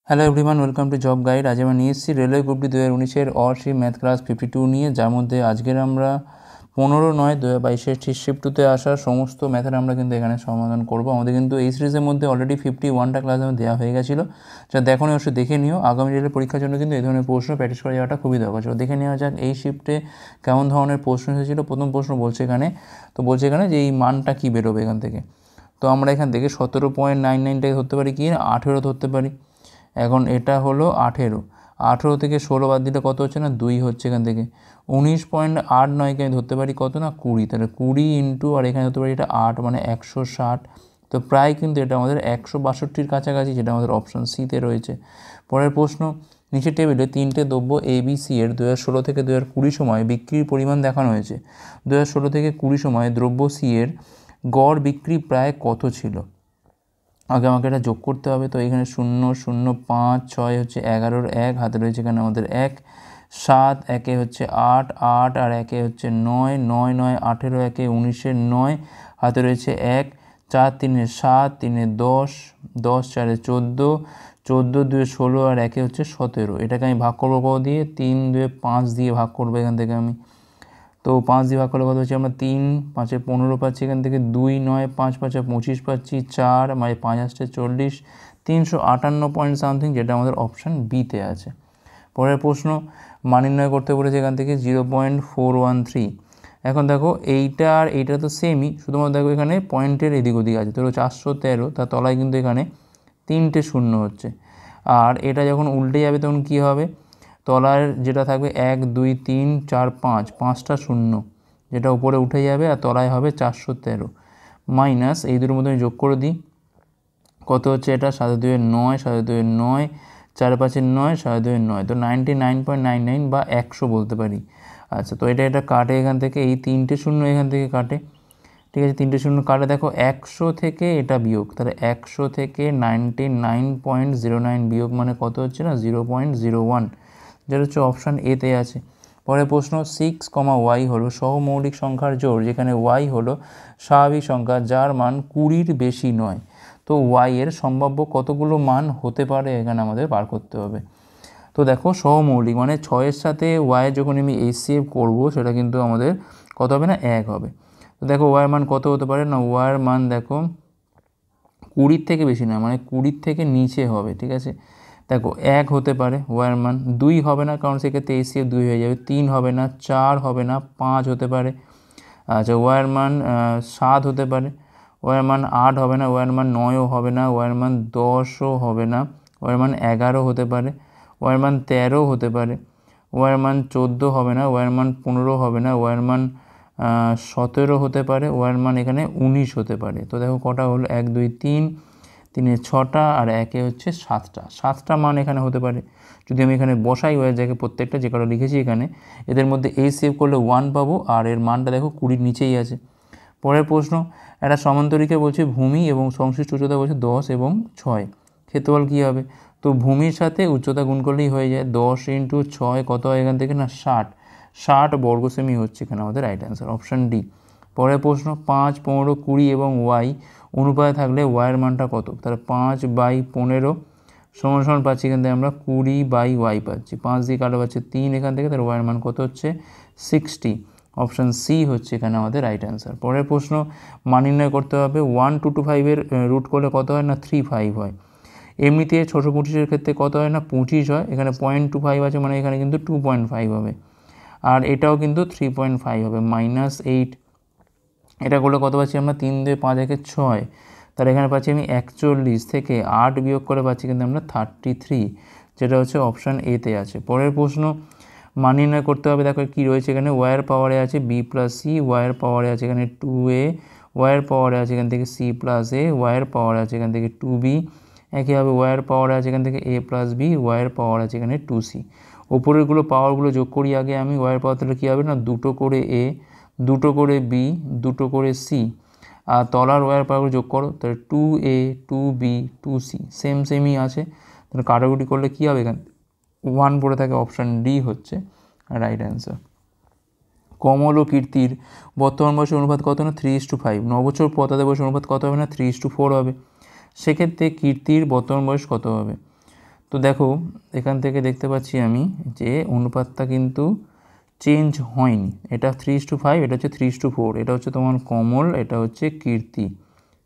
Hello everyone, welcome to job guide. আজ আমরা নিয়ে এসেছি রেলওয়ে গ্রুপ ডি 2019-এর অর্শিপ ম্যাথ ক্লাস 52 নিয়ে, যার মধ্যে আজকের আমরা 15/9/2022 শিফট 2তে আসার সমস্ত ম্যাথের আমরা কিন্তু এখানে সমাধান করব। আমাদের কিন্তু এই সিরিজের মধ্যে অলরেডি 51টা ক্লাস আমাদের দেওয়া হয়ে গেছিলো, যা দেখো অবশ্যই দেখে নিও। আগামী রেলের পরীক্ষার জন্য কিন্তু এই ধরনের প্রশ্ন প্র্যাকটিস করে যাওয়াটা খুবই দরকার ছিল। দেখে নেওয়া যাক এই শিফটে কেমন ধরনের প্রশ্ন এসেছিলো। প্রথম প্রশ্ন বলছে এখানে যে এই মানটা কী বেরোবে এখান থেকে। তো আমরা এখান থেকে 17.99টাকে ধরতে পারি কি 18 ধরতে পারি। এখন এটা হলো 18 থেকে 16 বাদ দিলে কত হচ্ছে না 2 হচ্ছে। এখান থেকে 19.89কে আমি ধরতে পারি কত না 20, তাহলে 20 ইন্টু আর এখানে ধরতে পারি এটা 8 মানে 160। তো প্রায় কিন্তু এটা আমাদের 162-র কাছাকাছি, যেটা আমাদের অপশান সিতে রয়েছে। পরের প্রশ্ন, নিচের টেবিলে 3টে দ্রব্য ABC এর 2016 থেকে 2020 সময় বিক্রির পরিমাণ দেখানো হয়েছে। 2016 থেকে 20 সময় দ্রব্য সি এর গড় বিক্রি প্রায় কত ছিল। আগে আমাকে এটা যোগ করতে হবে। তো এখানে 0 0 5 6 হচ্ছে 11-র 1, হাতে রয়েছে এখানে আমাদের 1, 7 1-এ হচ্ছে 8 8 আর 1-এ হচ্ছে 9 9 9 18 1-এ 19-এর 9, হাতে রয়েছে 1, 4 3-এ 7 3-এ 10 10 4-এ 14 14 2-এ 16 আর 1-এ হচ্ছে 17। এটাকে আমি ভাগ করবো কত দিয়ে, 3 2-এ 5 দিয়ে ভাগ করবো এখান থেকে আমি। তো 5 দিয়ে ভাগ করলে কত হচ্ছে, আমরা 3 5-এ 15 পাচ্ছি এখান থেকে, 2 9 5 5-এ 25 পাচ্ছি, 4 মানে 5 আসছে 40, 358 পয়েন্ট সামথিং, যেটা আমাদের অপশান বিতে আছে। পরের প্রশ্ন, মান নির্ণয় করতে বলেছে এখান থেকে 0.413। এখন দেখো এইটা আর এইটা তো সেমই, শুধুমাত্র দেখো এখানে পয়েন্টের এদিক ওদিক আছে। ধরো 413, তার তলায় কিন্তু এখানে 3টে শূন্য হচ্ছে। আর এটা যখন উল্টে যাবে তখন কী হবে, তলার যেটা থাকবে 1 2 3 4 5, 5টা শূন্য, যেটা উপরে উঠে যাবে আর তলায় হবে 413 মাইনাস এই দুটোর মধ্যে আমি যোগ করে দিই, কত হচ্ছে এটা 7 2 9 7 2 9 4 5 9 7 2 9, তো 99.99 বা 100 বলতে পারি। আচ্ছা, তো এটা কাটে এখান থেকে, এই 3টে শূন্য এখান থেকে কাটে, ঠিক আছে, 3টে শূন্য কাটে। দেখো 100 থেকে এটা বিয়োগ, তাহলে 100 থেকে 99.09 বিয়োগ মানে কত হচ্ছে না 0.01, যেটা হচ্ছে অপশান এতে আছে। পরের প্রশ্ন, 6, y হলো সহমৌলিক সংখ্যার জোড়, যেখানে y হলো স্বাভাবিক সংখ্যা যার মান 20-র বেশি নয়। তো y এর সম্ভাব্য কতগুলো মান হতে পারে এখানে আমাদের বার করতে হবে। তো দেখো সহমৌলিক মানে 6-এর সাথে y যখন আমি HCF করবো, সেটা কিন্তু আমাদের কত হবে না 1 হবে। তো দেখো y এর মান কত হতে পারে না, y এর মান দেখো 20-র থেকে বেশি না, মানে 20-র থেকে নিচে হবে, ঠিক আছে। দেখো 1 হতে পারে y এর মান, 2 হবে না কারণ সেক্ষেত্রে HCF 2 হয়ে যাবে, 3 হবে না, 4 হবে না, 5 হতে পারে। আচ্ছা, y এর মান 7 হতে পারে, y এর মান 8 হবে না, y এর মান 9ও হবে না, y এর মান 10ও হবে না, y এর মান 11 হতে পারে, y এর মান 13 হতে পারে, y এর মান 14 হবে না, y এর মান 15 হবে না, y এর মান 17 হতে পারে, y এর মান এখানে 19 হতে পারে। তো দেখো কটা হলো, 1 2 3, 3-এ 6টা আর 1-এ হচ্ছে 7টা মান এখানে হতে পারে। যদি আমি এখানে বসাই ওয়ার জায়গায় প্রত্যেকটা যে কটা লিখেছি এখানে, এদের মধ্যে এই সেভ করলে 1 পাবো, আর এর মানটা দেখো 20-র নিচেই আছে। পরের প্রশ্ন, একটা সমান্তরিকে বলছে ভূমি এবং সংশ্লিষ্ট উচ্চতা বলছে 10 এবং 6, ক্ষেত্রফল কী হবে। তো ভূমির সাথে উচ্চতা গুণ করলেই হয়ে যায়, 10 × 6 কত হয় এখান থেকে না 60 বর্গ সেমি হচ্ছে এখানে আমাদের রাইট অ্যান্সার, অপশান ডি। পরের প্রশ্ন, 5 15 20 এবং y অনুপাতে থাকলে y এর মানটা কত। তাহলে 5/15 সমান পাচ্ছি এখান থেকে আমরা 20/y পাচ্ছি, 5 দিয়ে কাটা পাচ্ছে 3 এখান থেকে, তাহলে y এর মান কত হচ্ছে 60, অপশান সি হচ্ছে এখানে আমাদের রাইট অ্যান্সার। পরের প্রশ্ন, মান নির্ণয় করতে হবে 1 2 to 5-এর রুট করলে কত হয় না 35 হয়। এমনিতে 625-এর ক্ষেত্রে কত হয় না 25 হয়, এখানে 0.25 আছে মানে এখানে কিন্তু 2.5 হবে, আর এটাও কিন্তু 3.5 হবে, -8। এটা করলে কত পাচ্ছি আমরা 3 2 5 1 6, তাহলে এখানে পাচ্ছি আমি 41 থেকে 8 বিয়োগ করে পাচ্ছি কিন্তু আমরা 33, যেটা হচ্ছে অপশান এতে আছে। পরের প্রশ্ন, মান নির্ণয় করতে হবে। দেখো কী রয়েছে এখানে, ওয়াইয়ের পাওয়ারে আছে b + c, ওয়াইয়ের পাওয়ারে আছে এখানে 2a, ওয়াইয়ের পাওয়ারে আছে এখান থেকে c + a, ওয়াইয়ের পাওয়ারে আছে এখান থেকে 2b, একইভাবে ওয়াইয়ের পাওয়ারে আছে এখান থেকে a + b, ওয়াইয়ের পাওয়ার আছে এখানে 2c। ওপরেরগুলো পাওয়ারগুলো যোগ করি আগে আমি, ওয়াইয়ের পাওয়ার তাহলে কী হবে না 2 করে a, 2 করে b, 2 করে c, আর তলার ওয়াইয়ের পাওয়ারগুলো যোগ করো, তাহলে 2a 2b 2c সেমই আছে, তাহলে কাটাকুটি করলে কী হবে এখানে 1 পড়ে থাকে, অপশান ডি হচ্ছে রাইট অ্যান্সার। কমল ও কীর্তির বর্তমান বয়সের অনুপাত কত না 3:5, 9 বছর পর তাদের বয়সের অনুপাত কত হবে না 3:4 হবে। সেক্ষেত্রে কীর্তির বর্তমান বয়স কত হবে। তো দেখো এখান থেকে দেখতে পাচ্ছি আমি যে অনুপাতটা কিন্তু চেঞ্জ হয়নি, এটা 3:5, এটা হচ্ছে 3:4, এটা হচ্ছে তোমার কমল, এটা হচ্ছে কীর্তি।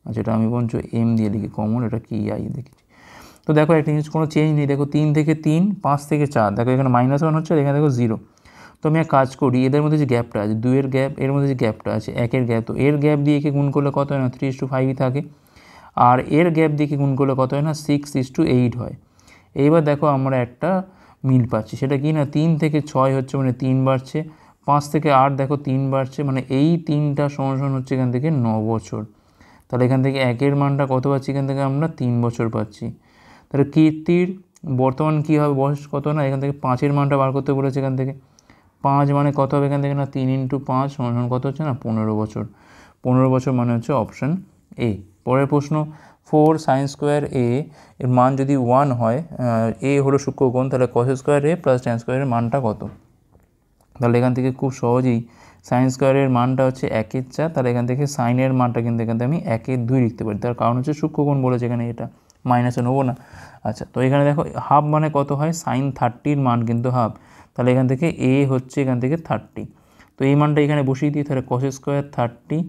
আচ্ছা এটা আমি বলছি এম দিয়ে লিখি, কমল এটা কি আই দেখেছি। তো দেখো একটা জিনিস কোনো চেঞ্জ নেই, দেখো 3 থেকে 3, 5 থেকে 4, দেখো এখানে -1 হচ্ছে আর এখানে দেখো 0। তো আমি এক কাজ করি, এদের মধ্যে যে গ্যাপটা আছে 2-এর গ্যাপ, এর মধ্যে যে গ্যাপটা আছে 1-এর গ্যাপ, তো এর গ্যাপ দিয়ে একে গুণ করলে কত হয় না 3:5ই থাকে, আর এর গ্যাপ দিয়ে গুণ করলে কত হয় না 6:8 হয়। এইবার দেখো আমরা একটা মিল পাচ্ছি, সেটা কি না 3 থেকে 6 হচ্ছে মানে 3 বাড়ছে, 5 থেকে 8 দেখো 3 বাড়ছে, মানে এই 3টা সমান হচ্ছে এখান থেকে 9 বছর। তাহলে এখান থেকে 1-এর মানটা কত পাচ্ছি, এখান থেকে আমরা 3 বছর পাচ্ছি। তাহলে কীর্তির বর্তমান কী হবে, বয়স কত না, এখান থেকে 5-এর মানটা বার করতে বলেছে, এখান থেকে 5 মানে কত হবে, এখান থেকে না 3 × 5 সমান কত হচ্ছে না 15 বছর। 15 বছর মানে হচ্ছে অপশান এ। পরের প্রশ্ন, 4sin² a এর মান যদি 1 হয়, এ হলো সূক্ষ্মকোণ, তাহলে cos² a + tan² এর মানটা কত। তাহলে এখান থেকে খুব সহজেই sin² এর মানটা হচ্ছে 1/4, তাহলে এখান থেকে সাইনের মানটা কিন্তু এখান থেকে আমি 1/2 লিখতে পারি, তার কারণ হচ্ছে সূক্ষ্মকোণ বলেছে এখানে, এটা মাইনাসে নেবো না। আচ্ছা তো এখানে দেখো হাফ মানে কত হয়, sin 30-র মান কিন্তু হাফ, তাহলে এখান থেকে এ হচ্ছে এখান থেকে 30, তো এই মানটা এখানে বসিয়ে দিই, তাহলে cos² 30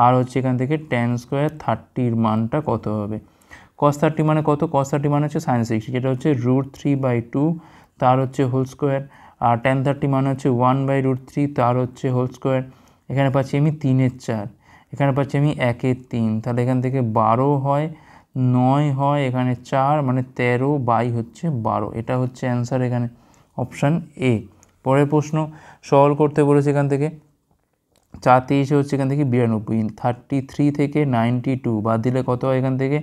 আর হচ্ছে এখান থেকে tan² 30-র মানটা কত হবে। cos 30 মানে কত, cos 30 মানে হচ্ছে sin 60, যেটা হচ্ছে √3/2 তার হচ্ছে হোল স্কোয়ার, আর tan 30 মানে হচ্ছে 1/√3 তার হচ্ছে হোল স্কোয়ার। এখানে পাচ্ছি আমি 3/4, এখানে পাচ্ছি আমি 1/3, তাহলে এখান থেকে 12 হয়, 9 হয়, এখানে 4 মানে 13/12, এটা হচ্ছে অ্যান্সার এখানে অপশান এ। পরের প্রশ্ন, সলভ করতে বলেছে এখান থেকে 4-23 হচ্ছে এখান থেকে 92, 33 থেকে 92 বাদ দিলে কত হয়, এখান থেকে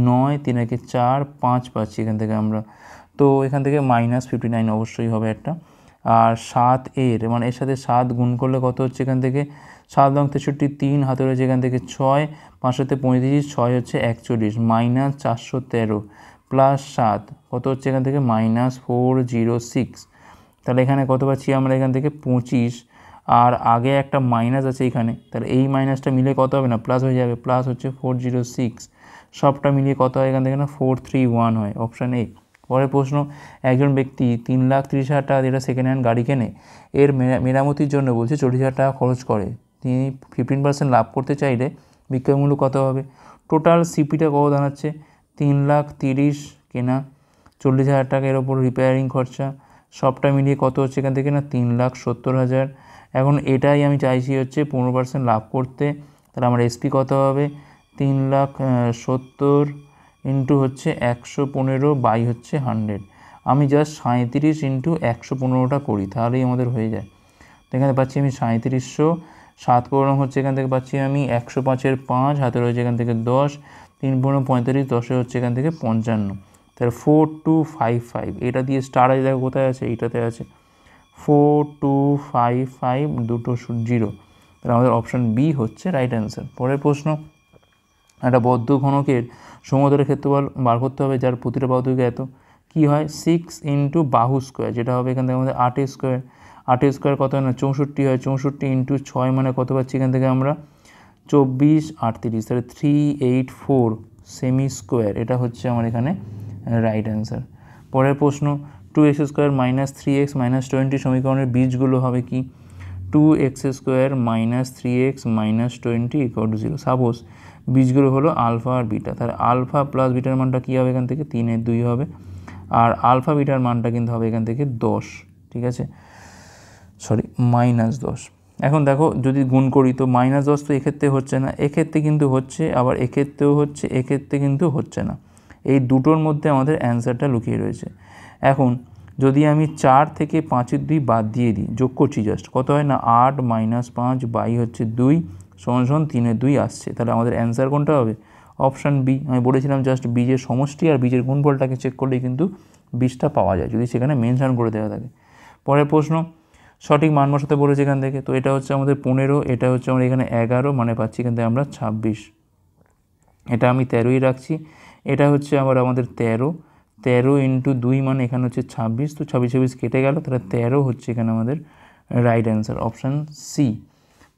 9, 3 × 4, 5 পাচ্ছি এখান থেকে আমরা, তো এখান থেকে -59 অবশ্যই হবে একটা। আর 7-এর মানে এর সাথে 7 গুণ করলে কত হচ্ছে, এখান থেকে 7 × 63, 3 হাতে রয়েছে এখান থেকে 6, 5 × 35, 6 হচ্ছে 41, -413 + 7 কত হচ্ছে এখান থেকে -406, তাহলে এখানে কত পাচ্ছি আমরা, এখান থেকে 25, আর আগে একটা মাইনাস আছে এখানে, তাহলে এই মাইনাসটা মিলে কত হবে না প্লাস হয়ে যাবে, প্লাস হচ্ছে 406, সবটা মিলিয়ে কত হয় এখান থেকে না 431 হয়, অপশান এ। পরের প্রশ্ন, একজন ব্যক্তি 3,30,000 টাকা যেটা সেকেন্ড হ্যান্ড গাড়ি কেনে, এর মেরামতির জন্য বলছে 40,000 টাকা খরচ করে, তিনি 15% লাভ করতে চাইলে বিক্রয় মূল্য কত হবে। টোটাল সিপিটা কত দাঁড়াচ্ছে, 3,30,000 কেনা, 40,000 টাকা এর ওপর রিপেয়ারিং খরচা, সবটা মিলিয়ে কত হচ্ছে এখান থেকে না 3,70,000। এখন এটাই আমি চাইছি হচ্ছে 15% লাভ করতে, তাহলে আমার এসপি কত হবে, 3,70,000 ইন্টু হচ্ছে 115 বাই হচ্ছে 100, আমি জাস্ট 37 ইন্টু 115টা করি, তাহলেই আমাদের হয়ে যায়। তো এখানে পাচ্ছি আমি 3700, 7 পূরণ হচ্ছে এখান থেকে পাচ্ছি আমি 105-এর 5, হাতে রয়েছে এখান থেকে 10, 3 পূরণ 45, 10-এ হচ্ছে এখান থেকে 55, তাহলে 4255, এটা দিয়ে স্টার আছে দেখো কোথায় আছে, এইটাতে আছে 4255, দুটো 0, তাহলে আমাদের অপশান বি হচ্ছে রাইট অ্যান্সার। পরের প্রশ্ন, একটা বদ্ধ ঘনকের সমতলের ক্ষেত্রফল বার করতে হবে, যার প্রতিটা বাহু দৈর্ঘ্য এত, কী হয় 6 ইন্টু বাহু স্কোয়ার, যেটা হবে এখান থেকে আমাদের 8 স্কোয়ার, 8 স্কোয়ার কত হয় না 64 হয়, 64 ইন্টু 6 মানে কত পাচ্ছি এখান থেকে আমরা 24, 38, তাহলে 384 সেমি স্কোয়ার, এটা হচ্ছে আমার এখানে রাইট অ্যান্সার। পরের প্রশ্ন, 2x² - 3x - 20 সমীকরণের বীজগুলো হবে কি, 2x² - 3x - 20 = 0। সাপোজ বীজগুলো হলো আলফা আর বিটা, তাহলে আলফা প্লাস বিটার মানটা কী হবে এখান থেকে 3/2 হবে, আর আলফা বিটার মানটা কিন্তু হবে এখান থেকে 10, ঠিক আছে, সরি -10। এখন দেখো যদি গুণ করি তো -10 তো এক্ষেত্রে হচ্ছে না, এক্ষেত্রে কিন্তু হচ্ছে, আবার এক্ষেত্রেও হচ্ছে, এক্ষেত্রে কিন্তু হচ্ছে না, এই দুটোর মধ্যে আমাদের অ্যান্সারটা লুকিয়ে রয়েছে। এখন যদি আমি 4 থেকে 5-এর 2 বাদ দিয়ে দিই, যোগ করছি জাস্ট, কত হয় না 8 - 5 বাই হচ্ছে 2 সমান 3/2 আসছে, তাহলে আমাদের অ্যান্সার কোনটা হবে, অপশান বি। আমি বলেছিলাম জাস্ট বীজের সমষ্টি আর বীজের গুণফলটাকে চেক করলেই কিন্তু বীজটা পাওয়া যায়, যদি সেখানে মেনশন করে দেওয়া থাকে। পরের প্রশ্ন, সঠিক মান বসাতে বলেছে এখান থেকে, তো এটা হচ্ছে আমাদের 15, এটা হচ্ছে আমরা এখানে 11, মানে পাচ্ছি এখান থেকে আমরা 26, এটা আমি 13ই রাখছি, এটা হচ্ছে আবার আমাদের 13 ইন্টু 2 মানে এখানে হচ্ছে 26, তো 26 কেটে গেল, তাহলে 13 হচ্ছে এখানে আমাদের রাইট অ্যান্সার, অপশান সি।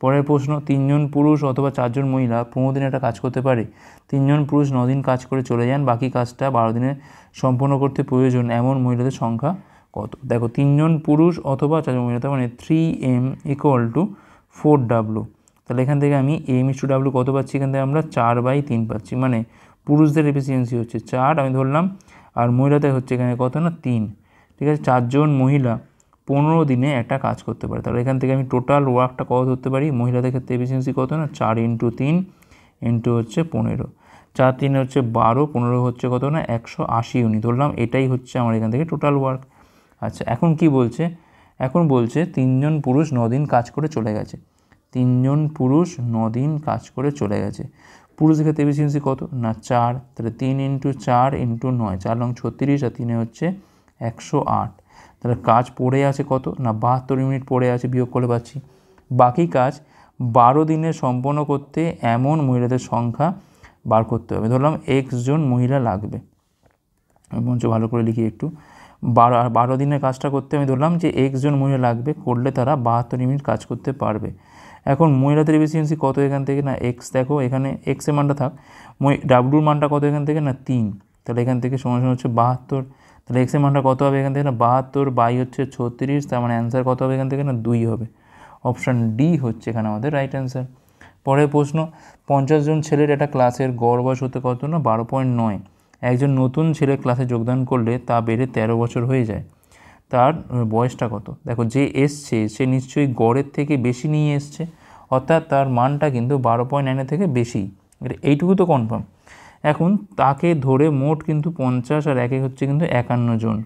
পরের প্রশ্ন, 3 জন পুরুষ অথবা 4 জন মহিলা 15 দিনে একটা কাজ করতে পারে। 3 জন পুরুষ 9 দিন কাজ করে চলে যান, বাকি কাজটা 12 দিনে সম্পন্ন করতে প্রয়োজন এমন মহিলাদের সংখ্যা কত? দেখো 3 জন পুরুষ অথবা 4 জন মহিলা, তার মানে 3m = 4w। তাহলে এখান থেকে আমি m/w কত পাচ্ছি? এখান থেকে আমরা 4/3 পাচ্ছি, মানে পুরুষদের এফিসিয়েন্সি হচ্ছে 4 আমি ধরলাম, আর মহিলাদের হচ্ছে এখানে কত না 3। ঠিক আছে, 4 জন মহিলা 15 দিনে একটা কাজ করতে পারে। তাহলে এখান থেকে আমি টোটাল ওয়ার্কটা কত ধরতে পারি? মহিলাদের ক্ষেত্রে এফিসিয়েন্সি কত না 4 × 3 ইন্টু হচ্ছে 15, 4 3 হচ্ছে 12, 15 হচ্ছে কত না 180 ইউনিট ধরলাম। এটাই হচ্ছে আমার এখান থেকে টোটাল ওয়ার্ক। আচ্ছা, এখন কি বলছে? এখন বলছে 3 জন পুরুষ 9 দিন কাজ করে চলে গেছে। 3 জন পুরুষ 9 দিন কাজ করে চলে গেছে। পুরুষদের ক্ষেত্রে এফিসিয়েন্সি কত না 4, তাহলে 3 × 4 × 9, 4 9 36, আর 3 হচ্ছে 108। তাহলে কাজ পড়ে আছে কত না 72 ইউনিট পড়ে আছে, বিয়োগ করে পাচ্ছি। বাকি কাজ 12 দিনে সম্পন্ন করতে এমন মহিলাদের সংখ্যা বার করতে হবে। ধরলাম x জন মহিলা লাগবে, আমি মঞ্চ ভালো করে লিখি একটু। 12 দিনের কাজটা করতে আমি ধরলাম যে x জন মহিলা লাগবে, করলে তারা 72 ইউনিট কাজ করতে পারবে। এখন মহিলাদের এফিসিয়েন্সি কত এখান থেকে না x, দেখো এখানে x এর মানটা থাক, ডাব্লুর মানটা কত এখান থেকে না 3, তাহলে এখান থেকে সমান হচ্ছে 72। তাহলে x এর মানটা কত হবে এখান থেকে না 72 হচ্ছে 36, তার মানে অ্যান্সার কত হবে এখান থেকে না 2 হবে। অপশান ডি হচ্ছে এখানে আমাদের রাইট অ্যান্সার। পরের প্রশ্ন, 50 জন ছেলের একটা ক্লাসের গড় বয়স হতে কত না 12.9। একজন নতুন ছেলে ক্লাসে যোগদান করলে তা বেড়ে 13 বছর হয়ে যায়, তার বয়সটা কত? দেখো যে এসছে সে নিশ্চয়ই গড়ের থেকে বেশি নিয়ে এসছে, অর্থাৎ তার মানটা কিন্তু 12.9 থেকে বেশি, এইটুকু তো কনফার্ম। এখন তাকে ধরে মোট কিন্তু 50 আর 1 হচ্ছে কিন্তু 51 জন,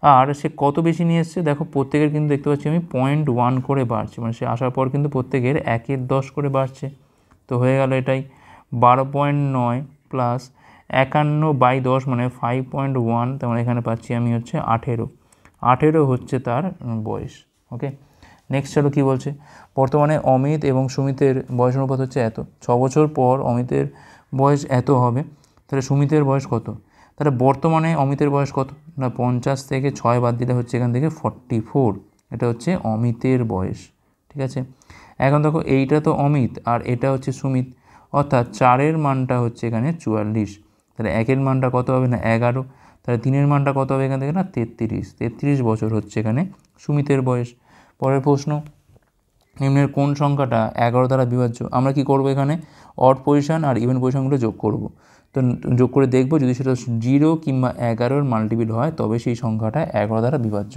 আর সে কত বেশি নিয়ে এসছে? দেখো প্রত্যেকের কিন্তু দেখতে পাচ্ছি আমি 0.1 করে বাড়ছে, মানে সে আসার পর কিন্তু প্রত্যেকের 1/10 করে বাড়ছে। তো হয়ে গেল এটাই 12.9 প্লাস 51/10 মানে 5.1, তার মানে এখানে পাচ্ছি আমি হচ্ছে 18 হচ্ছে তার বয়স। ওকে, নেক্সট চলো কী বলছে। বর্তমানে অমিত এবং সুমিতের বয়স অনুপাত হচ্ছে এত, 6 বছর পর অমিতের বয়স এত হবে, তাহলে সুমিতের বয়স কত? তাহলে বর্তমানে অমিতের বয়স কত না 50 থেকে 6 বাদ দিলে হচ্ছে এখান থেকে 44, এটা হচ্ছে অমিতের বয়স। ঠিক আছে, এখন দেখো এইটা তো অমিত আর এটা হচ্ছে সুমিত, অর্থাৎ 4-এর মানটা হচ্ছে এখানে 44, তাহলে 1-এর মানটা কত হবে না 11, তাহলে 3-এর মানটা কত হবে এখান থেকে না 33 বছর হচ্ছে এখানে সুমিতের বয়স। পরের প্রশ্ন, নিম্নের কোন সংখ্যাটা 11 দ্বারা বিভাজ্য? আমরা কি করব এখানে অড পজিশন আর ইভেন পজিশনগুলো যোগ করব। তো যোগ করে দেখব যদি সেটা 0 কিংবা 11-এর মাল্টিপিল হয় তবে সেই সংখ্যাটা 11 দ্বারা বিভাজ্য।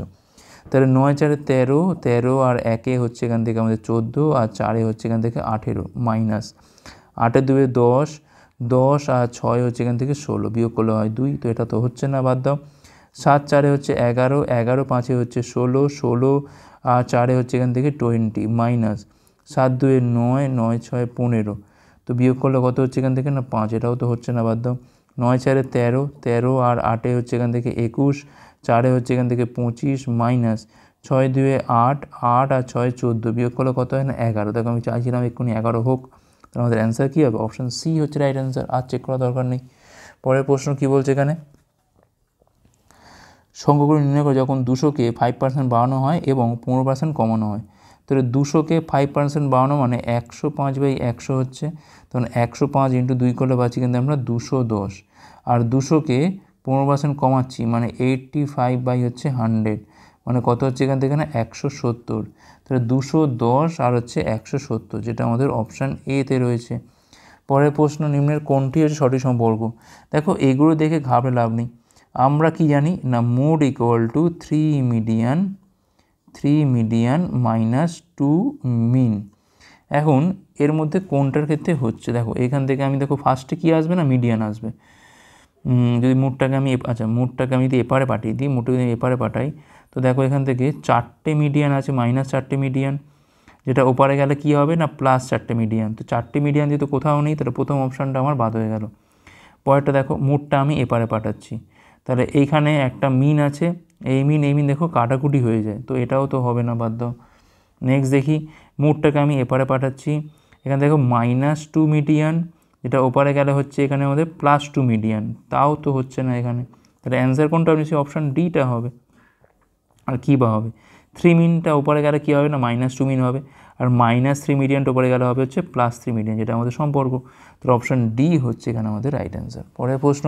তাহলে 9 4 13, 13 আর 1 হচ্ছে এখান থেকে আমাদের 14, আর 4 হচ্ছে এখান থেকে 18, মাইনাস 8 2 10, 10 আর 6 হচ্ছে এখান থেকে 16, বিয়োগ করলে হয় 2, তো এটা তো হচ্ছে না, বাদ দাও। 7 4 হচ্ছে 11, 11 5 হচ্ছে 16, 16 আর 4 হচ্ছে এখান থেকে 20, মাইনাস 7 2 9, 9 6 15, তো বিয়োগ করলে কত হচ্ছে এখান থেকে না 5, এটাও তো হচ্ছে না, বাদ দাও। 9 4 13, 13 আর 8 হচ্ছে এখান থেকে 21, 4 হচ্ছে এখান থেকে 25, মাইনাস 6 2 8, 8 আর 6 14, বিয়োগ করলে কত হয় না 11। দেখো আমি চাইছিলাম এক্ষুনি 11 হোক, তাহলে আমাদের অ্যান্সার কী হবে? অপশান সি হচ্ছে রাইট অ্যান্সার, আর চেক করা দরকার নেই। পরের প্রশ্ন কী বলছে এখানে, সংখ্যাগুলো নির্ণয় করে যখন 200-কে 5% বাড়ানো হয় এবং 15% কমানো হয়। তাহলে 200-কে 5% বাড়ানো মানে 105/100 হচ্ছে, তখন 105 × 2 করলে পাচ্ছি কিন্তু আমরা 210, আর 200-কে 15% কমাচ্ছি মানে 85/100, মানে কত হচ্ছে এখান থেকে না 170, তাহলে 210 আর হচ্ছে 170, যেটা আমাদের অপশান এতে রয়েছে। পরের প্রশ্ন, নিম্নের কোনটি হচ্ছে সঠিক সম্পর্ক? দেখো এগুলো দেখে ঘাবড়ে লাভ নেই, আমরা কি জানি না মোড = 3 মিডিয়ান মাইনাস 2 মিন। এখন এর মধ্যে কোনটার ক্ষেত্রে হচ্ছে? দেখো এখান থেকে আমি দেখো ফার্স্টে কী আসবে না মিডিয়ান আসবে। যদি মোডটাকে আমি মোডটাকে আমি যদি এপারে পাঠিয়ে দিই, মোডটাকে যদি এপারে পাঠাই, তো দেখো এখান থেকে 4টে মিডিয়ান আছে, মাইনাস 4টে মিডিয়ান, যেটা ওপারে গেলে কী হবে না প্লাস 4টে মিডিয়ান। তো 4টে মিডিয়ান যেহেতু কোথাও নেই, তাহলে প্রথম অপশানটা আমার বাদ হয়ে গেল। পরেরটা দেখো মোডটা আমি এপারে পাঠাচ্ছি, তাহলে এইখানে একটা মিন আছে, এই মিন দেখো কাটাকুটি হয়ে যায়, তো এটাও তো হবে না, বাদ দাও। নেক্সট দেখি মোডটাকে আমি এপারে পাঠাচ্ছি, এখানে দেখো -2 মিডিয়ান, যেটা ওপারে গেলে হচ্ছে এখানে আমাদের +2 মিডিয়ান, তাও তো হচ্ছে না এখানে, তাহলে অ্যান্সার কোনটা? নিশ্চয়ই অপশান ডিটা হবে। আর কী বা হবে? 3 মিনটা উপরে গেলে কী হবে না -2 মিন হবে, আর -3 মিডিয়ানটা উপরে গেলে হবে হচ্ছে +3 মিডিয়ান, যেটা আমাদের সম্পর্ক। তো অপশান ডি হচ্ছে এখানে আমাদের রাইট অ্যান্সার। পরের প্রশ্ন,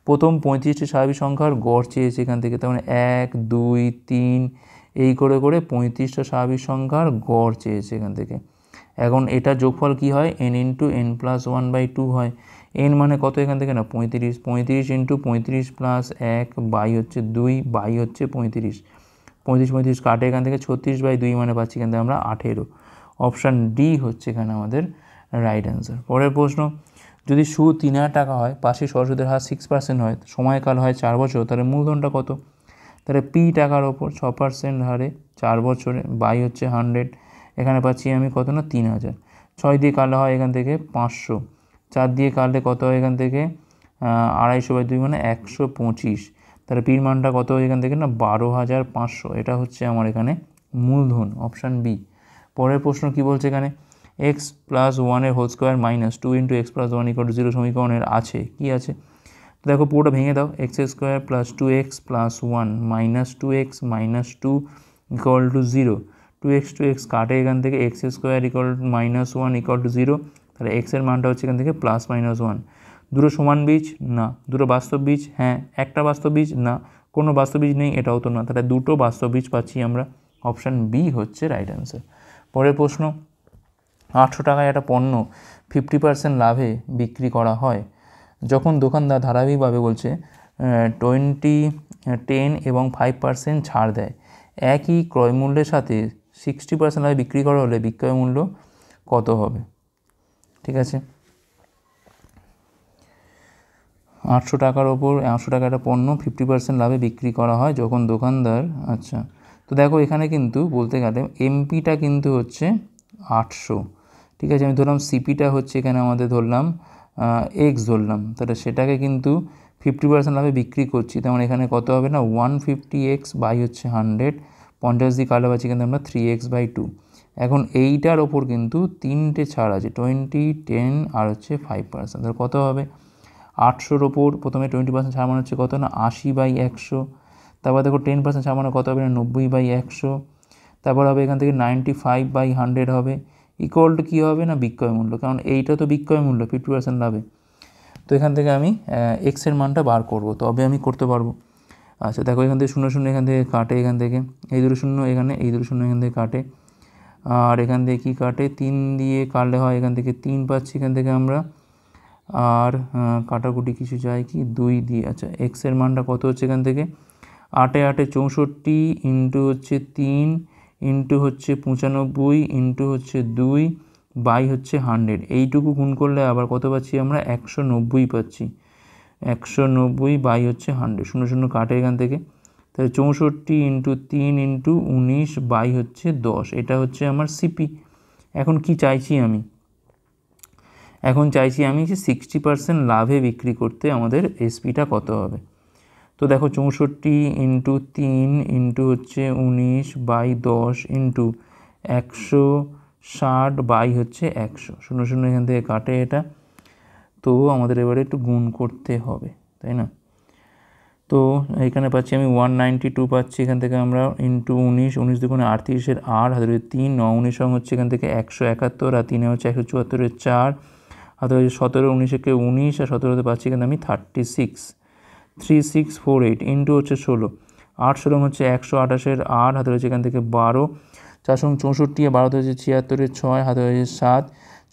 প্রথম 35টি স্বাভাবিক সংখ্যার গড় চেয়েছে এখান থেকে, তার মানে 1 2 3 এই করে করে 35টা স্বাভাবিক সংখ্যার গড় চেয়েছে এখান থেকে। এখন এটা যোগফল কি হয়, n × n+1/2 হয়। n মানে কত এখান থেকে না 35, 35 × 35 + 1 বাই হচ্ছে 2 বাই হচ্ছে 35, 35 35 কাটে এখান থেকে 36/2 মানে পাচ্ছি এখান থেকে আমরা 18। অপশান ডি হচ্ছে এখানে আমাদের রাইট অ্যান্সার। পরের প্রশ্ন, যদি সুদ 3000 টাকা হয়, বার্ষিক সরস্বতীর হার 6% হয়, সময়কাল হয় 4 বছর, তাহলে মূলধনটা কত? তাহলে পি টাকার ওপর 6% হারে 4 বছরে বাই হচ্ছে 100, এখানে পাচ্ছি আমি কত না 3000। 6 দিয়ে কাটলে হয় এখান থেকে 500, 4 দিয়ে কাটলে কত হয় এখান থেকে 250/2 মানে 125, তাহলে পির মানটা কত এখান থেকে না 12500, এটা হচ্ছে আমার এখানে মূলধন, অপশান বি। পরের প্রশ্ন কি বলছে এখানে, x+1² - 2 × x+1 = 0 সমীকরণের আছে, কি আছে? দেখো পুরোটা ভেঙে দাও, x² + 2x + 1 - 2x - 2 = 0, 2x কাটে এখান থেকে x² = -1 = 0, তাহলে x এর মানটা হচ্ছে এখান থেকে +-1। দুটো সমান বীজ না, দুটো বাস্তব বীজ হ্যাঁ, একটা বাস্তব বীজ না, কোনো বাস্তব বীজ নেই এটাও তো না, তাহলে দুটো বাস্তব বীজ পাচ্ছি আমরা, অপশান বি হচ্ছে রাইট অ্যান্সার। পরের প্রশ্ন, 800 টাকায় একটা পণ্য 50% লাভে বিক্রি করা হয়, যখন দোকানদার ধারাবাহিকভাবে বলছে 10 এবং 5% ছাড় দেয়, একই ক্রয় মূল্যের সাথে 60% লাভে বিক্রি করা হলে বিক্রয় মূল্য কত হবে? ঠিক আছে, 800 টাকার ওপর 800 টাকা একটা পণ্য 50% লাভে বিক্রি করা হয় যখন দোকানদার, আচ্ছা তো দেখো এখানে কিন্তু বলতে গেলে এমপিটা কিন্তু হচ্ছে 800, ঠিক আছে, আমি ধরলাম সিপিটা হচ্ছে এখানে আমাদের ধরলাম এক্স ধরলাম, তাহলে সেটাকে কিন্তু 50% লাভে বিক্রি করছি, তেমন এখানে কত হবে না 150x বাই হচ্ছে 100, 50 দিয়ে কালো পাচ্ছি কিন্তু আমরা 3x/2। এখন এইটার ওপর কিন্তু 3টে ছাড় আছে, 20 10 আর হচ্ছে 5%, তাহলে কত হবে 800-র ওপর প্রথমে 20% ছাড় মানে হচ্ছে কত না 80/100, তারপর দেখো 10% ছাড় মানে কত হবে না 90/100, তারপর হবে এখান থেকে 95/100 হবে, ইকুয়াল টু কী হবে না বিক্রয় মূল্য, কারণ এইটা তো বিক্রয় মূল্য 50% লাভে। তো এখান থেকে আমি এক্সের মানটা বার করব, তবে আমি করতে পারবো। আচ্ছা দেখো এখান থেকে 0 0 এখান থেকে কাটে, এখান থেকে এই দুটো শূন্য এখানে, এই দুটো শূন্য এখান থেকে কাটে, আর এখান থেকে কী কাটে 3 দিয়ে কাটলে হয় এখান থেকে 3 পাচ্ছি এখান থেকে আমরা, আর কাটাকুটি কিছু যায় কি 2 দিয়ে, আচ্ছা এক্সের মানটা কত হচ্ছে এখান থেকে 8 8 64 ইন্টু হচ্ছে 3 ইন্টু হচ্ছে 95 ইন্টু হচ্ছে 2 বাই হচ্ছে 100, এইটুকু গুণ করলে আবার কত পাচ্ছি আমরা 190 পাচ্ছি, 190 বাই হচ্ছে 100, 0 0 কাটে এখান থেকে, তাহলে 64 ইন্টু 3 ইন্টু 19 বাই হচ্ছে 10, এটা হচ্ছে আমার সিপি। এখন কি চাইছি আমি, এখন চাইছি আমি যে 60% লাভে বিক্রি করতে আমাদের এসপিটা কত হবে। তো দেখো 64 ইন্টু 3 ইন্টু হচ্ছে 19 বাই 10 ইন্টু 160 বাই হচ্ছে 100, 0 0 এখান থেকে কাটে এটা, তো আমাদের এবারে একটু গুণ করতে হবে তাই না। তো এখানে পাচ্ছি আমি 192 পাচ্ছি এখান থেকে আমরা, ইন্টু 19 19 দুগুণে 38-এর 8 হাতে 3 9 19 হচ্ছে এখান থেকে 171, আর 3 হচ্ছে 174-এর 4 হাতে 17 19-একে 19, আর 17-তে পাচ্ছি এখানে আমি 36 3648 ইন্টু হচ্ছে 16, 8 16 হচ্ছে 128-এর 8 হাতে রয়েছে এখান থেকে 12, 4 64 আর 12 হচ্ছে 76-এর 6 হাতে রয়েছে 7,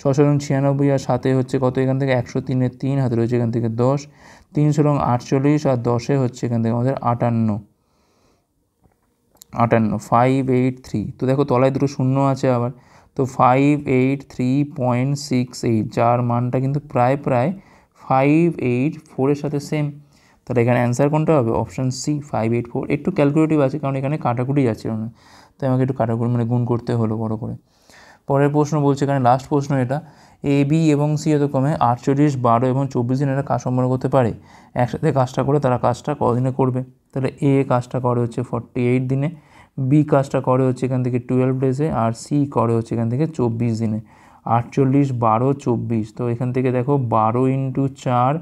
6 96 আর 7 হচ্ছে কত এখান থেকে 103-এর 3 হাতে রয়েছে এখান থেকে 10, 3 48 আর 10 হচ্ছে এখান থেকে আমাদের 58 583। তো দেখো তলায় দুটো শূন্য আছে আবার, তো 583.68, যার মানটা কিন্তু প্রায় 584-এর সাথে সেম, তাহলে এখানে অ্যান্সার কোনটা হবে, অপশান সি 584। একটু ক্যালকুলেটিভ আছে কারণ এখানে কাটাকুটি যাচ্ছে না, তাই আমাকে একটু কাটাকুটি মানে গুণ করতে হলো বড় করে। পরের প্রশ্ন বলছে এখানে লাস্ট প্রশ্ন এটা, এ বি এবং সি যথাক্রমে 48 12 এবং 24 দিন এরা কাজ সম্পন্ন করতে পারে, একসাথে কাজটা করে তারা কাজটা কদিনে করবে। তাহলে এ কাজটা করে হচ্ছে 48 দিনে, বি কাজটা করে হচ্ছে এখান থেকে 12 ডেজে, আর সি করে হচ্ছে এখান থেকে 24 দিনে। 48 12 24, তো এখান থেকে দেখো 12 ইন্টু 4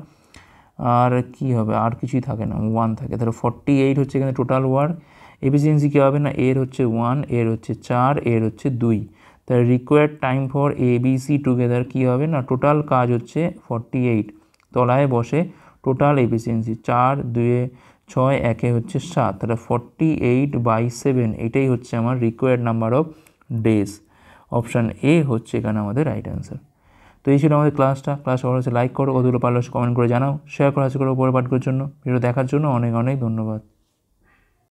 আর কি হবে, আর কিছুই থাকে না 1 থাকে, তাহলে 48 হচ্ছে এখানে টোটাল ওয়ার্ক, এফিসিয়েন্সি কী হবে না, এর হচ্ছে 1, এর হচ্ছে 4, এর হচ্ছে 2, তাহলে required time for ABC together কী হবে না, টোটাল কাজ হচ্ছে 48, তলায় বসে টোটাল এফিসিয়েন্সি 4, 2 6, 1 হচ্ছে 7, তাহলে 48/7 এটাই হচ্ছে আমার required number of days. Option A হচ্ছে এখানে আমাদের রাইট অ্যান্সার। তো এই ছিল আমাদের ক্লাসটা। ক্লাস ভালো হচ্ছে লাইক করো, কতগুলো পারলে কমেন্ট করে জানাও, শেয়ার করা আছে করে উপরে পাঠ করার জন্য। ভিডিও দেখার জন্য অনেক অনেক ধন্যবাদ।